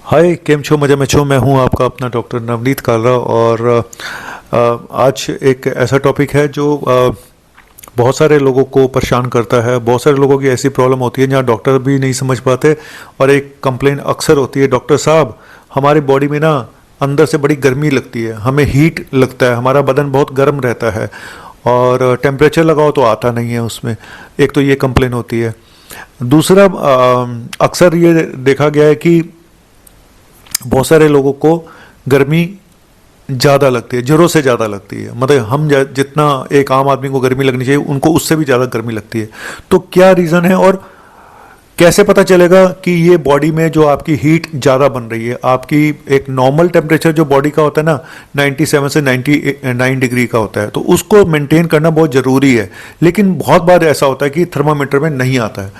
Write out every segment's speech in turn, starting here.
हाय, केम छो? मजा में छो। मैं हूँ आपका अपना डॉक्टर नवनीत कालरा। और आज एक ऐसा टॉपिक है जो बहुत सारे लोगों को परेशान करता है। बहुत सारे लोगों की ऐसी प्रॉब्लम होती है जहाँ डॉक्टर भी नहीं समझ पाते। और एक कंप्लेन अक्सर होती है, डॉक्टर साहब हमारी बॉडी में ना अंदर से बड़ी गर्मी लगती है, हमें हीट लगता है, हमारा बदन बहुत गर्म रहता है और टेम्परेचर लगाओ तो आता नहीं है उसमें। एक तो ये कंप्लेन होती है। दूसरा, अक्सर ये देखा गया है कि बहुत सारे लोगों को गर्मी ज़्यादा लगती है, ज़रूरत से ज़्यादा लगती है। मतलब जितना एक आम आदमी को गर्मी लगनी चाहिए, उनको उससे भी ज़्यादा गर्मी लगती है। तो क्या रीज़न है और कैसे पता चलेगा कि ये बॉडी में जो आपकी हीट ज़्यादा बन रही है? आपकी एक नॉर्मल टेम्परेचर जो बॉडी का होता है ना, 97 से 99 डिग्री का होता है, तो उसको मेंटेन करना बहुत ज़रूरी है। लेकिन बहुत बार ऐसा होता है कि थर्मामीटर में नहीं आता है,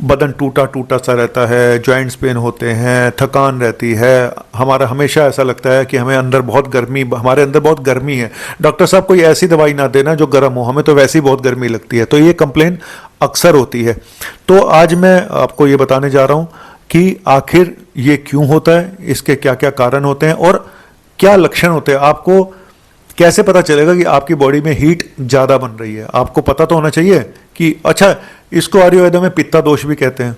बदन टूटा टूटा सा रहता है, जॉइंट्स पेन होते हैं, थकान रहती है, हमारा हमेशा ऐसा लगता है कि हमारे अंदर बहुत गर्मी है। डॉक्टर साहब कोई ऐसी दवाई ना देना जो गर्म हो, हमें तो वैसे ही बहुत गर्मी लगती है। तो ये कंप्लेन अक्सर होती है। तो आज मैं आपको ये बताने जा रहा हूं कि आखिर ये क्यों होता है, इसके क्या क्या कारण होते हैं और क्या लक्षण होते हैं। आपको कैसे पता चलेगा कि आपकी बॉडी में हीट ज़्यादा बन रही है? आपको पता तो होना चाहिए कि अच्छा, इसको आयुर्वेद में पित्ता दोष भी कहते हैं,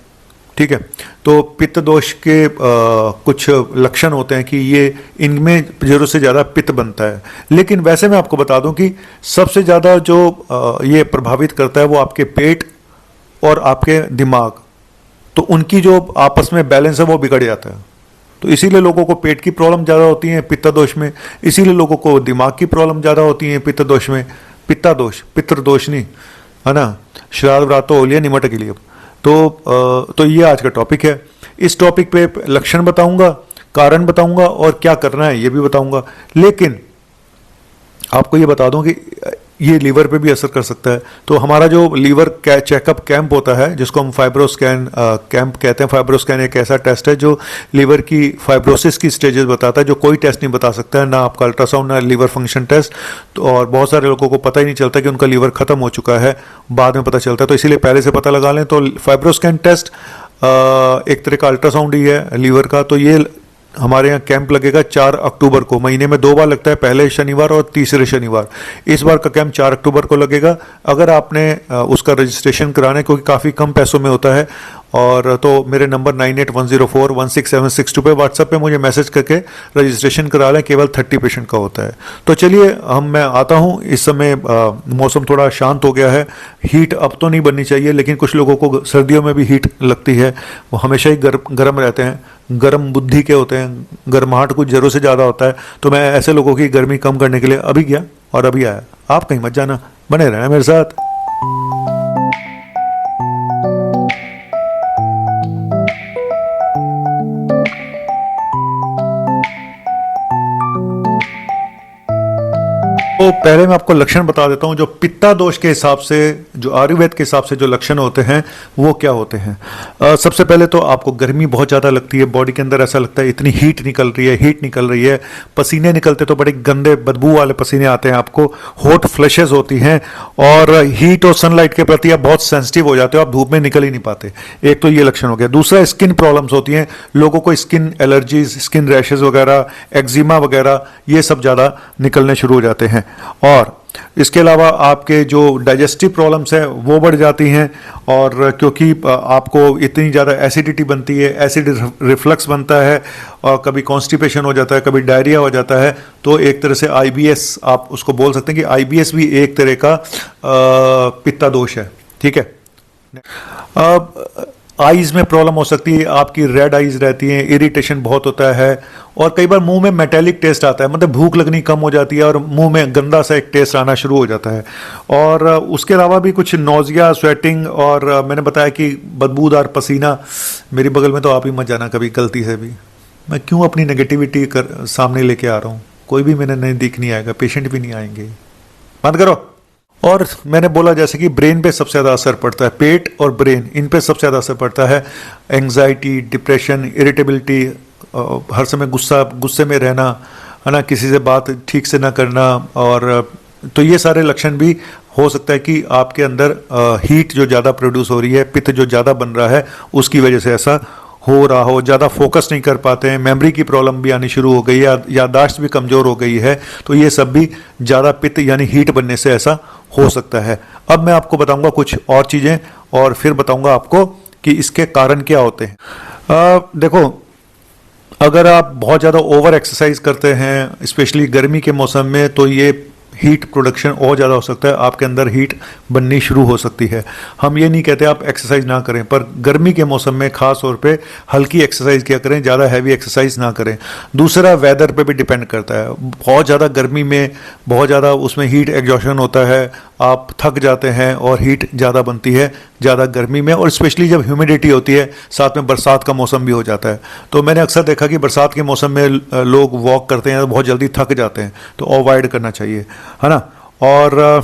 ठीक है। तो पित्त दोष के कुछ लक्षण होते हैं कि ये इनमें जरूरत से ज़्यादा पित्त बनता है। लेकिन वैसे मैं आपको बता दूं कि सबसे ज़्यादा जो ये प्रभावित करता है वो आपके पेट और आपके दिमाग। तो उनकी जो आपस में बैलेंस है वो बिगड़ जाता है। तो इसीलिए लोगों को पेट की प्रॉब्लम ज़्यादा होती है पित्त दोष में, इसीलिए लोगों को दिमाग की प्रॉब्लम ज़्यादा होती है पित्त दोष में। पित्ता दोष, पितृ दोष नहीं, है ना। श्राद्ध व्रातो ओलिया निमट के लिए। तो ये आज का टॉपिक है। इस टॉपिक पे लक्षण बताऊंगा, कारण बताऊंगा और क्या करना है ये भी बताऊंगा। लेकिन आपको ये बता दूं कि ये लीवर पे भी असर कर सकता है। तो हमारा जो लीवर चेकअप कैंप होता है, जिसको हम फाइब्रोस्कैन कैंप कहते हैं। फाइब्रोस्कैन एक ऐसा टेस्ट है जो लीवर की फाइब्रोसिस की स्टेजेस बताता है, जो कोई टेस्ट नहीं बता सकता है, ना आपका अल्ट्रासाउंड ना लीवर फंक्शन टेस्ट। तो और बहुत सारे लोगों को पता ही नहीं चलता कि उनका लीवर खत्म हो चुका है, बाद में पता चलता है। तो इसीलिए पहले से पता लगा लें। तो फाइब्रोस्कैन टेस्ट एक तरह का अल्ट्रासाउंड ही है लीवर का। तो ये हमारे यहाँ कैंप लगेगा 4 अक्टूबर को। महीने में 2 बार लगता है, पहले शनिवार और तीसरे शनिवार। इस बार का कैंप 4 अक्टूबर को लगेगा। अगर आपने उसका रजिस्ट्रेशन कराना है, क्योंकि काफ़ी कम पैसों में होता है, और तो मेरे नंबर 9810416762 पे व्हाट्सएप पे मुझे मैसेज करके रजिस्ट्रेशन करा लें। केवल 30 पेशेंट का होता है। तो चलिए मैं आता हूँ। इस समय मौसम थोड़ा शांत हो गया है। हीट अब तो नहीं बननी चाहिए, लेकिन कुछ लोगों को सर्दियों में भी हीट लगती है। वो हमेशा ही गर्म रहते हैं, गर्म बुद्धि के होते हैं, गर्माहट कुछ ज़रूर से ज़्यादा होता है। तो मैं ऐसे लोगों की गर्मी कम करने के लिए अभी गया और अभी आया। आप कहीं मत जाना, बने रहना मेरे साथ। तो पहले मैं आपको लक्षण बता देता हूं। जो पित्ता दोष के हिसाब से, जो आयुर्वेद के हिसाब से जो लक्षण होते हैं वो क्या होते हैं। सबसे पहले तो आपको गर्मी बहुत ज़्यादा लगती है बॉडी के अंदर। ऐसा लगता है इतनी हीट निकल रही है, पसीने निकलते तो बड़े गंदे बदबू वाले पसीने आते हैं आपको। हॉट फ्लैशेस होती हैं और हीट और सनलाइट के प्रति आप बहुत सेंसिटिव हो जाते हो, आप धूप में निकल ही नहीं पाते। एक तो ये लक्षण हो गया। दूसरा, स्किन प्रॉब्लम्स होती हैं लोगों को, स्किन एलर्जीज, स्किन रैशेज वगैरह, एक्जिमा वगैरह, ये सब ज़्यादा निकलने शुरू हो जाते हैं। और इसके अलावा आपके जो डाइजेस्टिव प्रॉब्लम्स हैं वो बढ़ जाती हैं। और क्योंकि आपको इतनी ज़्यादा एसिडिटी बनती है, एसिड रिफ्लक्स बनता है, और कभी कॉन्स्टिपेशन हो जाता है, कभी डायरिया हो जाता है। तो एक तरह से आईबीएस आप उसको बोल सकते हैं कि आईबीएस भी एक तरह का पित्ता दोष है, ठीक है। आईज में प्रॉब्लम हो सकती है, आपकी रेड आईज रहती हैं, इरिटेशन बहुत होता है, और कई बार मुंह में मेटेलिक टेस्ट आता है, मतलब भूख लगनी कम हो जाती है और मुंह में गंदा सा एक टेस्ट आना शुरू हो जाता है। और उसके अलावा भी कुछ नोजिया, स्वेटिंग, और मैंने बताया कि बदबूदार पसीना। मेरी बगल में तो आप ही मत जाना कभी गलती से भी। मैं क्यों अपनी नेगेटिविटी सामने लेके आ रहा हूँ? कोई भी मेरे नज़दीक नहीं आएगा, पेशेंट भी नहीं आएंगे, बंद करो। और मैंने बोला जैसे कि ब्रेन पे सबसे ज़्यादा असर पड़ता है, पेट और ब्रेन, इन पे सबसे ज़्यादा असर पड़ता है। एंग्जाइटी, डिप्रेशन, इरिटेबिलिटी, हर समय गुस्से में रहना, है ना, किसी से बात ठीक से ना करना। और तो ये सारे लक्षण भी हो सकता है कि आपके अंदर हीट जो ज़्यादा प्रोड्यूस हो रही है, पित्त जो ज़्यादा बन रहा है, उसकी वजह से ऐसा हो रहा हो, ज़्यादा फोकस नहीं कर पाते हैं, मेमोरी की प्रॉब्लम भी आनी शुरू हो गई है, या याददाश्त भी कमज़ोर हो गई है, तो ये सब भी ज़्यादा पित्त यानी हीट बनने से ऐसा हो सकता है। अब मैं आपको बताऊंगा कुछ और चीज़ें और फिर बताऊंगा आपको कि इसके कारण क्या होते हैं। देखो, अगर आप बहुत ज़्यादा ओवर एक्सरसाइज करते हैं स्पेशली गर्मी के मौसम में, तो ये हीट प्रोडक्शन और ज़्यादा हो सकता है, आपके अंदर हीट बननी शुरू हो सकती है। हम ये नहीं कहते आप एक्सरसाइज ना करें, पर गर्मी के मौसम में ख़ास तौर पे हल्की एक्सरसाइज किया करें, ज़्यादा हैवी एक्सरसाइज ना करें। दूसरा, वेदर पे भी डिपेंड करता है। बहुत ज़्यादा गर्मी में बहुत ज़्यादा उसमें हीट एग्जॉशन होता है, आप थक जाते हैं और हीट ज़्यादा बनती है ज़्यादा गर्मी में, और स्पेशली जब ह्यूमिडिटी होती है, साथ में बरसात का मौसम भी हो जाता है। तो मैंने अक्सर देखा कि बरसात के मौसम में लोग वॉक करते हैं तो बहुत जल्दी थक जाते हैं, तो अवॉइड करना चाहिए, है ना। और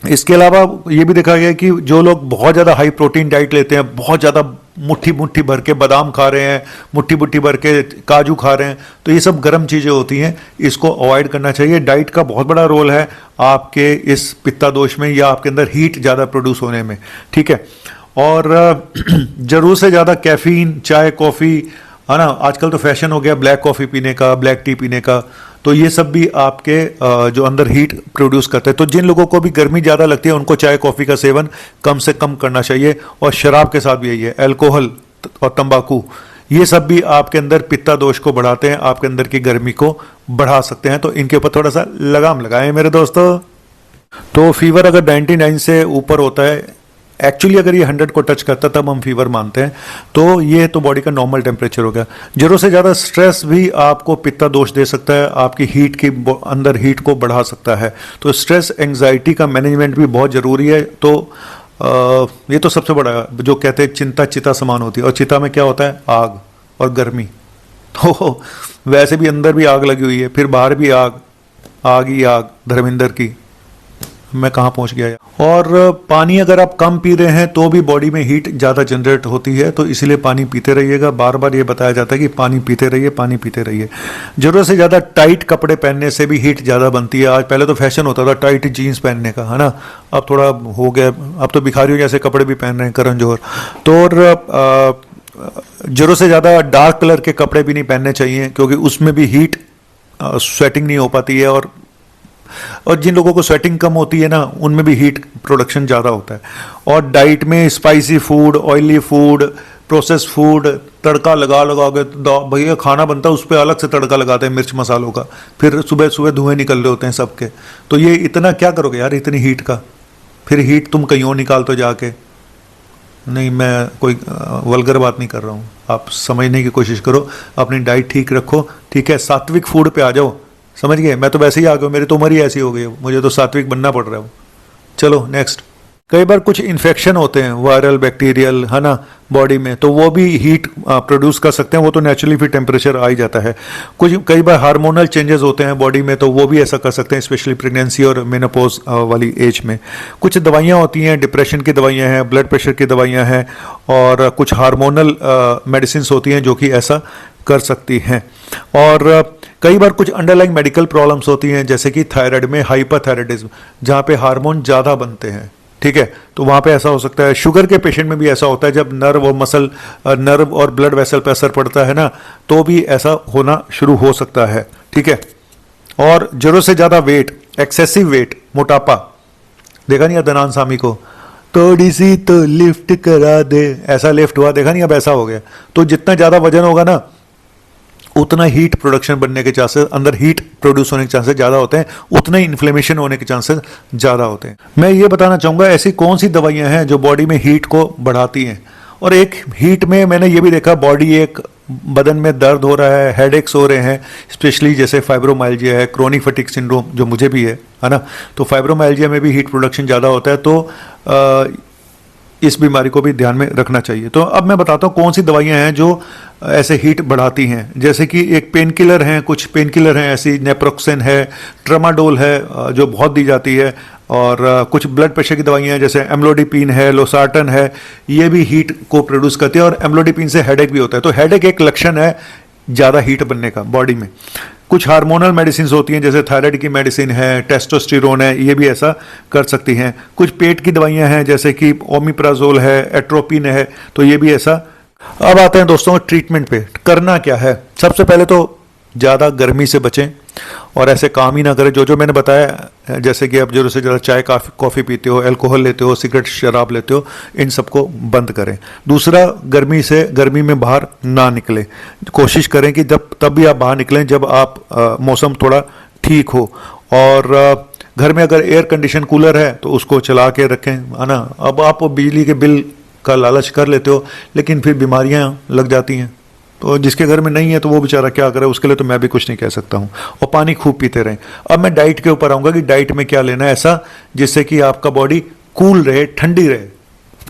इसके अलावा ये भी देखा गया कि जो लोग बहुत ज़्यादा हाई प्रोटीन डाइट लेते हैं, बहुत ज़्यादा मुट्ठी मुट्ठी भर के बादाम खा रहे हैं, मुट्ठी मुट्ठी भर के काजू खा रहे हैं, तो ये सब गर्म चीज़ें होती हैं, इसको अवॉइड करना चाहिए। डाइट का बहुत बड़ा रोल है आपके इस पित्ता दोष में या आपके अंदर हीट ज़्यादा प्रोड्यूस होने में, ठीक है। और ज़रूर से ज़्यादा कैफीन, चाय, कॉफ़ी, है ना, आजकल तो फैशन हो गया ब्लैक कॉफ़ी पीने का, ब्लैक टी पीने का, तो ये सब भी आपके जो अंदर हीट प्रोड्यूस करते हैं। तो जिन लोगों को भी गर्मी ज़्यादा लगती है उनको चाय कॉफ़ी का सेवन कम से कम करना चाहिए। और शराब के साथ भी यही है, अल्कोहल और तंबाकू, ये सब भी आपके अंदर पित्ता दोष को बढ़ाते हैं, आपके अंदर की गर्मी को बढ़ा सकते हैं। तो इनके ऊपर थोड़ा सा लगाम लगाएं मेरे दोस्तों। तो फीवर अगर 99 से ऊपर होता है, एक्चुअली अगर ये 100 को टच करता है तब हम फीवर मानते हैं, तो ये तो बॉडी का नॉर्मल टेम्परेचर हो गया। ज़रूरत से ज़्यादा स्ट्रेस भी आपको पित्ता दोष दे सकता है, आपकी हीट की अंदर हीट को बढ़ा सकता है। तो स्ट्रेस एंग्जाइटी का मैनेजमेंट भी बहुत ज़रूरी है। तो ये तो सबसे बड़ा जो कहते हैं चिंता चिता समान होती है, और चिता में क्या होता है, आग और गर्मी। तो वैसे भी अंदर भी आग लगी हुई है, फिर बाहर भी आग, आग ही आग धर्मेंद्र की। मैं कहाँ पहुँच गया। और पानी अगर आप कम पी रहे हैं तो भी बॉडी में हीट ज़्यादा जनरेट होती है, तो इसलिए पानी पीते रहिएगा। बार बार ये बताया जाता है कि पानी पीते रहिए, पानी पीते रहिए। ज़रूरत से ज़्यादा टाइट कपड़े पहनने से भी हीट ज़्यादा बनती है। आज पहले तो फैशन होता था टाइट जीन्स पहनने का, है ना, अब थोड़ा हो गया, अब तो भिखारियों जैसे कपड़े भी पहन रहे हैं करण जौहर। तो ज़रूरत से ज़्यादा डार्क कलर के कपड़े भी नहीं पहनने चाहिए, क्योंकि उसमें भी हीट स्वेटिंग नहीं हो पाती है, और जिन लोगों को स्वेटिंग कम होती है ना, उनमें भी हीट प्रोडक्शन ज़्यादा होता है। और डाइट में spicy food, oily food, process food, तड़का लगा लगा के भैया खाना बनता है, उस पर अलग से तड़का लगाते हैं मिर्च मसालों का, फिर सुबह सुबह धुएं निकल रहे होते हैं सबके। तो ये इतना क्या करोगे यार, इतनी हीट का, फिर हीट तुम कहीं और निकाल तो जाके। नहीं, मैं कोई वल्गर बात नहीं कर रहा हूँ, आप समझने की कोशिश करो, अपनी डाइट ठीक रखो, ठीक है। सात्विक फूड पे आ जाओ, समझ गए। मैं तो वैसे ही आ गया, मेरी तो उम्र ही ऐसी हो गई है, मुझे तो सात्विक बनना पड़ रहा है। चलो नेक्स्ट। कई बार कुछ इन्फेक्शन होते हैं वायरल, बैक्टीरियल, है ना, बॉडी में, तो वो भी हीट प्रोड्यूस कर सकते हैं। वो तो नेचुरली फिर टेम्परेचर आ ही जाता है। कई बार हार्मोनल चेंजेस होते हैं बॉडी में, तो वो भी ऐसा कर सकते हैं, स्पेशली प्रेगनेंसी और मेनोपॉज वाली एज में। कुछ दवाइयाँ होती हैं, डिप्रेशन की दवाइयाँ हैं, ब्लड प्रेशर की दवाइयाँ हैं, और कुछ हार्मोनल मेडिसिन होती हैं जो कि ऐसा कर सकती हैं। और कई बार कुछ अंडरलाइंग मेडिकल प्रॉब्लम्स होती हैं, जैसे कि थायराइड में हाइपरथायराइडिज्म, जहाँ पे हार्मोन ज़्यादा बनते हैं, ठीक है, तो वहाँ पे ऐसा हो सकता है। शुगर के पेशेंट में भी ऐसा होता है, जब नर्व और ब्लड वेसल पर असर पड़ता है ना, तो भी ऐसा होना शुरू हो सकता है, ठीक है। और जरूरत से ज़्यादा वेट, एक्सेसिव वेट, मोटापा, देखा नहीं अदनान सामी को, थोड़ी सी तो लिफ्ट करा दे, ऐसा लिफ्ट हुआ, देखा नहीं, अब ऐसा हो गया। तो जितना ज़्यादा वजन होगा ना, उतना हीट प्रोडक्शन बनने के चांसेस, अंदर हीट प्रोड्यूस होने के चांसेस ज़्यादा होते हैं, उतना ही इन्फ्लेमेशन होने के चांसेस ज़्यादा होते हैं। मैं ये बताना चाहूँगा ऐसी कौन सी दवाइयाँ हैं जो बॉडी में हीट को बढ़ाती हैं। और एक हीट में मैंने ये भी देखा, बॉडी एक बदन में दर्द हो रहा है, हेडेक्स हो रहे हैं, स्पेशली जैसे फाइब्रोमाइल्जिया है, क्रोनिक फटीग सिंड्रोम जो मुझे भी है ना, तो फाइब्रोमाइल्जिया में भी हीट प्रोडक्शन ज़्यादा होता है, तो इस बीमारी को भी ध्यान में रखना चाहिए। तो अब मैं बताता हूँ कौन सी दवाइयाँ हैं जो ऐसे हीट बढ़ाती हैं। जैसे कि एक पेन किलर हैं, कुछ पेन किलर हैं ऐसी, नेप्रोक्सेन है, ट्रामाडोल है जो बहुत दी जाती है, और कुछ ब्लड प्रेशर की दवाइयाँ हैं जैसे एम्लोडिपिन है, लोसार्टन है, ये भी हीट को प्रोड्यूस करती है। और एम्लोडिपिन से हेडेक भी होता है, तो हेडेक एक लक्षण है ज़्यादा हीट बनने का बॉडी में। कुछ हार्मोनल मेडिसिन होती हैं, जैसे थायराइड की मेडिसिन है, टेस्टोस्टेरोन है, ये भी ऐसा कर सकती हैं। कुछ पेट की दवाइयाँ हैं, जैसे कि ओमिप्राजोल है, एट्रोपिन है, तो ये भी ऐसा अब आते हैं दोस्तों ट्रीटमेंट पे। करना क्या है? सबसे पहले तो ज़्यादा गर्मी से बचें और ऐसे काम ही ना करें जो जो मैंने बताया, जैसे कि आप ज़रूरत से ज़्यादा चाय कॉफ़ी पीते हो, अल्कोहल लेते हो, सिगरेट शराब लेते हो, इन सबको बंद करें। दूसरा, गर्मी में बाहर ना निकलें। कोशिश करें कि जब तब भी आप बाहर निकलें जब आप मौसम थोड़ा ठीक हो। और घर में अगर एयर कंडीशन कूलर है तो उसको चला के रखें, है ना। अब आप बिजली के बिल का लालच कर लेते हो लेकिन फिर बीमारियां लग जाती हैं, तो जिसके घर में नहीं है तो वो बेचारा क्या करे, उसके लिए तो मैं भी कुछ नहीं कह सकता हूँ। और पानी खूब पीते रहें। अब मैं डाइट के ऊपर आऊँगा कि डाइट में क्या लेना है ऐसा जिससे कि आपका बॉडी कूल रहे, ठंडी रहे।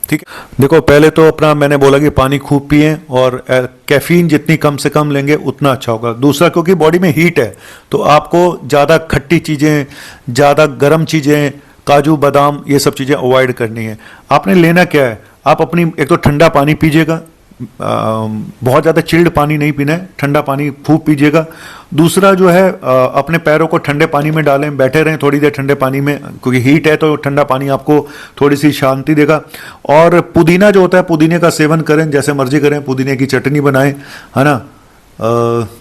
ठीक है, देखो पहले तो अपना मैंने बोला कि पानी खूब पिएं और कैफीन जितनी कम से कम लेंगे उतना अच्छा होगा। दूसरा, क्योंकि बॉडी में हीट है तो आपको ज़्यादा खट्टी चीज़ें, ज़्यादा गर्म चीज़ें, काजू बादाम, ये सब चीज़ें अवॉइड करनी है। आपने लेना क्या है, आप अपनी एक तो ठंडा पानी पीजिएगा, बहुत ज़्यादा चिल्ड पानी नहीं पीना है, ठंडा पानी खूब पीजिएगा। दूसरा जो है, अपने पैरों को ठंडे पानी में डालें, बैठे रहें थोड़ी देर ठंडे पानी में, क्योंकि हीट है तो ठंडा पानी आपको थोड़ी सी शांति देगा। और पुदीना जो होता है, पुदीने का सेवन करें, जैसे मर्जी करें, पुदीने की चटनी बनाएं, है ना।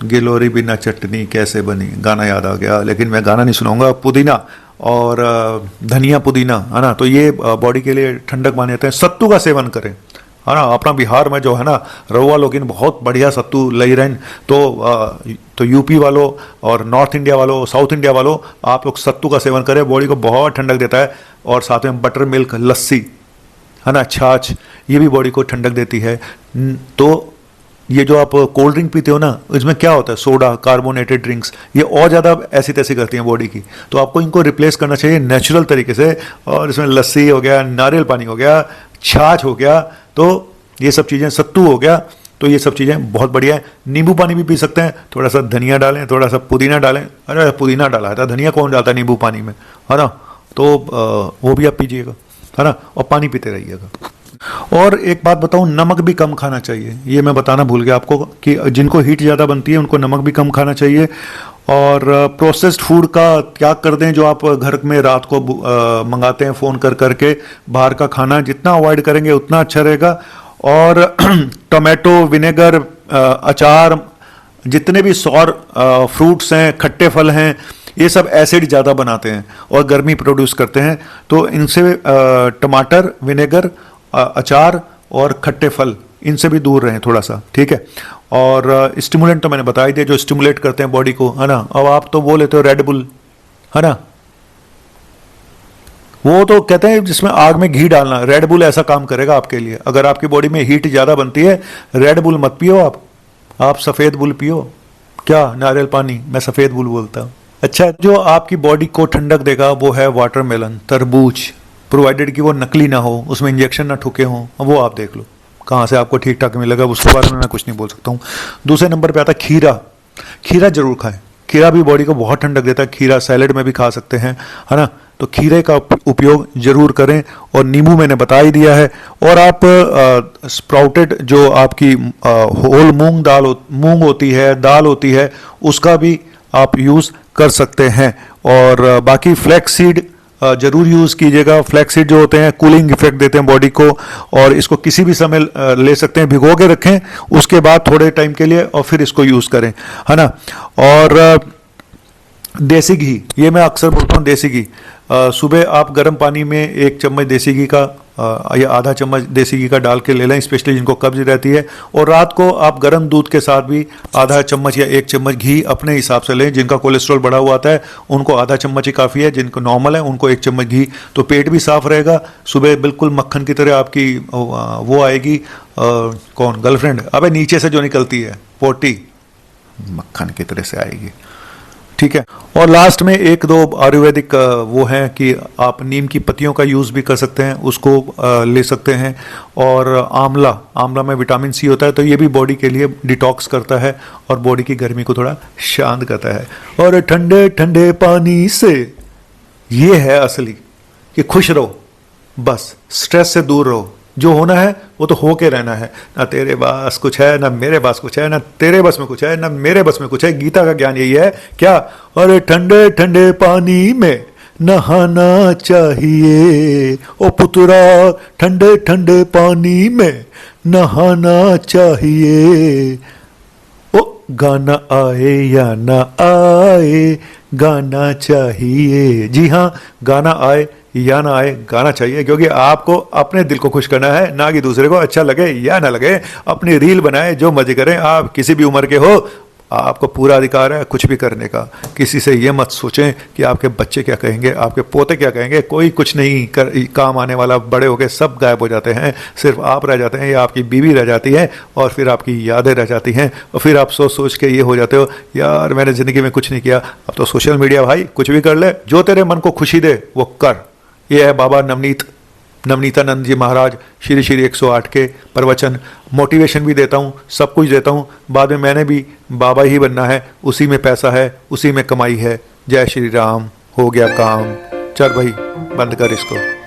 गिलोरी बिना चटनी कैसे बनी, गाना याद आ गया, लेकिन मैं गाना नहीं सुनाऊंगा। पुदीना और धनिया पुदीना, है ना, तो ये बॉडी के लिए ठंडक माने जाते हैं। सत्तू का सेवन करें, है ना। अपना बिहार में जो है ना, रउआ लोग इन बहुत बढ़िया सत्तू ले रहे हैं, तो यूपी वालों और नॉर्थ इंडिया वालों, साउथ इंडिया वालों, आप लोग सत्तू का सेवन करें, बॉडी को बहुत ठंडक देता है। और साथ में बटर मिल्क, लस्सी, है ना, छाछ, ये भी बॉडी को ठंडक देती है। तो ये जो आप कोल्ड ड्रिंक पीते हो ना, इसमें क्या होता है, सोडा, कार्बोनेटेड ड्रिंक्स, ये और ज़्यादा ऐसी तैसी करती हैं बॉडी की, तो आपको इनको रिप्लेस करना चाहिए नेचुरल तरीके से। और इसमें लस्सी हो गया, नारियल पानी हो गया, छाछ हो गया, तो ये सब चीज़ें, सत्तू हो गया, तो ये सब चीज़ें बहुत बढ़िया है। नींबू पानी भी पी सकते हैं, थोड़ा सा धनिया डालें, थोड़ा सा पुदीना डालें। अरे पुदीना डाला था, धनिया कौन डालता है नींबू पानी में, है ना। तो वो भी आप पीजिएगा, है ना, और पानी पीते रहिएगा। और एक बात बताऊं, नमक भी कम खाना चाहिए। ये मैं बताना भूल गया आपको कि जिनको हीट ज़्यादा बनती है उनको नमक भी कम खाना चाहिए। और प्रोसेस्ड फूड का त्याग कर दें, जो आप घर में रात को मंगाते हैं फ़ोन कर करके, बाहर का खाना जितना अवॉइड करेंगे उतना अच्छा रहेगा। और टोमेटो, विनेगर, अचार, जितने भी सौर फ्रूट्स हैं, खट्टे फल हैं, ये सब एसिड ज़्यादा बनाते हैं और गर्मी प्रोड्यूस करते हैं। तो इनसे टमाटर, विनेगर, अचार और खट्टे फल, इनसे भी दूर रहें थोड़ा सा, ठीक है। और स्टिमुलेंट तो मैंने बता ही दिया, जो स्टिमुलेट करते हैं बॉडी को, है ना। अब आप तो वो लेते हो रेड बुल, है ना, वो तो कहते हैं जिसमें आग में घी डालना, रेड बुल ऐसा काम करेगा आपके लिए। अगर आपकी बॉडी में हीट ज़्यादा बनती है, रेड बुल मत पियो आप सफ़ेद बुल पियो। क्या, नारियल पानी, मैं सफ़ेद बुल बोलता हूँ। अच्छा, जो आपकी बॉडी को ठंडक देगा वो है वाटरमेलन, तरबूज, प्रोवाइडेड कि वो नकली ना हो, उसमें इंजेक्शन ना ठुके हों, वो आप देख लो कहाँ से आपको ठीक ठाक मिलेगा, उसके बारे में मैं कुछ नहीं बोल सकता हूँ। दूसरे नंबर पे आता है खीरा। खीरा जरूर खाएं, खीरा भी बॉडी को बहुत ठंडक देता है। खीरा सैलेड में भी खा सकते हैं, है ना। तो खीरे का उपयोग जरूर करें। और नींबू मैंने बता ही दिया है। और आप स्प्राउटेड जो आपकी होल मूंग होती है, दाल होती है, उसका भी आप यूज़ कर सकते हैं। और बाकी फ्लैक्स सीड जरूर यूज़ कीजिएगा। फ्लैक्स सीड जो होते हैं कूलिंग इफेक्ट देते हैं बॉडी को, और इसको किसी भी समय ले सकते हैं, भिगो के रखें, उसके बाद थोड़े टाइम के लिए और फिर इसको यूज़ करें, है ना। और देसी घी, ये मैं अक्सर बोलता हूँ, देसी घी सुबह आप गर्म पानी में 1 चम्मच देसी घी का या आधा चम्मच देसी घी का डाल के ले लें, स्पेशली जिनको कब्ज रहती है। और रात को आप गर्म दूध के साथ भी आधा चम्मच या 1 चम्मच घी अपने हिसाब से लें। जिनका कोलेस्ट्रॉल बढ़ा हुआ आता है उनको आधा चम्मच ही काफ़ी है, जिनको नॉर्मल है उनको 1 चम्मच घी, तो पेट भी साफ रहेगा। सुबह बिल्कुल मक्खन की तरह आपकी वो आएगी, कौन, गर्लफ्रेंड, अबे नीचे से जो निकलती है पोटी, मक्खन की तरह से आएगी, ठीक है। और लास्ट में 1-2 आयुर्वेदिक वो हैं कि आप नीम की पत्तियों का यूज़ भी कर सकते हैं, उसको ले सकते हैं। और आंवला में विटामिन सी होता है, तो ये भी बॉडी के लिए डिटॉक्स करता है और बॉडी की गर्मी को थोड़ा शांत करता है। और ठंडे ठंडे पानी से, ये है असली कि खुश रहो, बस स्ट्रेस से दूर रहो। जो होना है वो तो होके रहना है, ना तेरे पास कुछ है, ना मेरे पास कुछ है, ना तेरे बस में कुछ है, ना मेरे बस में कुछ है। गीता का ज्ञान यही है क्या, और ठंडे ठंडे पानी में नहाना चाहिए, ओ पुत्रा ठंडे ठंडे पानी में नहाना चाहिए। ओ गाना आए या ना आए, गाना चाहिए। जी हाँ, गाना आए या ना आए, गाना चाहिए, क्योंकि आपको अपने दिल को खुश करना है, ना कि दूसरे को अच्छा लगे या ना लगे। अपनी रील बनाए, जो मर्जी करें, आप किसी भी उम्र के हो, आपको पूरा अधिकार है कुछ भी करने का। किसी से ये मत सोचें कि आपके बच्चे क्या कहेंगे, आपके पोते क्या कहेंगे। कोई कुछ नहीं काम आने वाला। बड़े हो गए, सब गायब हो जाते हैं, सिर्फ आप रह जाते हैं या आपकी बीवी रह जाती है, और फिर आपकी यादें रह जाती हैं, और फिर आप सोच सोच के ये हो जाते हो, यार मैंने ज़िंदगी में कुछ नहीं किया। अब तो सोशल मीडिया भाई कुछ भी कर ले, जो तेरे मन को खुशी दे वो कर। ये है बाबा नवनीतानंद जी महाराज, श्री श्री 108 के प्रवचन। मोटिवेशन भी देता हूँ, सब कुछ देता हूँ। बाद में मैंने भी बाबा ही बनना है, उसी में पैसा है, उसी में कमाई है। जय श्री राम। हो गया काम। चल भाई, बंद कर इसको।